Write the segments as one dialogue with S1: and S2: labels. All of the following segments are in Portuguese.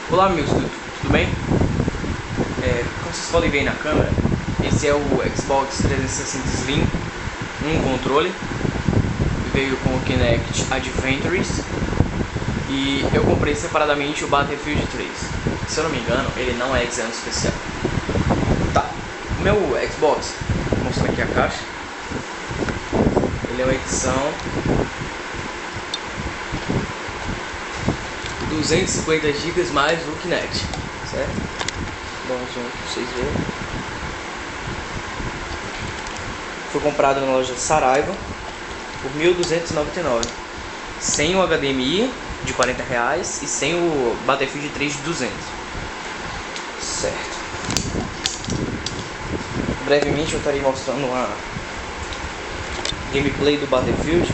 S1: Olá amigos, tudo bem? Como vocês podem ver aí na câmera, esse é o Xbox 360 Slim, um controle, veio com o Kinect Adventures e eu comprei separadamente o Battlefield 3. Se eu não me engano, ele não é edição especial. Tá, o meu Xbox, vou mostrar aqui a caixa, ele é uma edição 250 GB mais o Kinect, certo? Bom, gente, pra vocês verem. Foi comprado na loja Saraiva por R$ 1.299, sem o HDMI de R$ 40 e sem o Battlefield 3 de 200, certo? Brevemente eu estarei mostrando uma gameplay do Battlefield.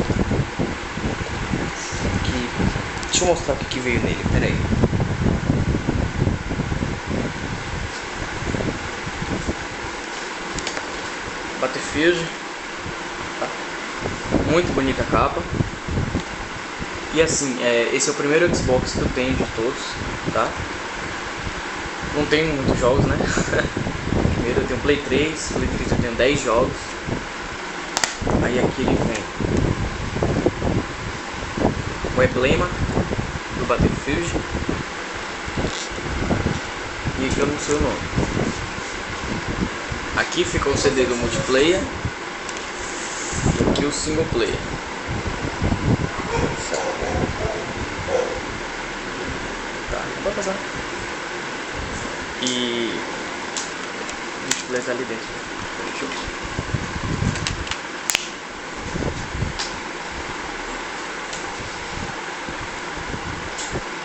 S1: Deixa eu mostrar o que veio nele, peraí. Battlefield, tá. Muito bonita a capa. E assim, esse é o primeiro Xbox que eu tenho de todos, tá? Não tenho muitos jogos, né? Primeiro eu tenho Play 3 eu tenho 10 jogos. Aí aqui ele vem o emblema do Battlefield e aqui eu não sei o nome. Aqui fica o CD do multiplayer e aqui o single player. Tá, pode passar. E o multiplayer tá ali dentro.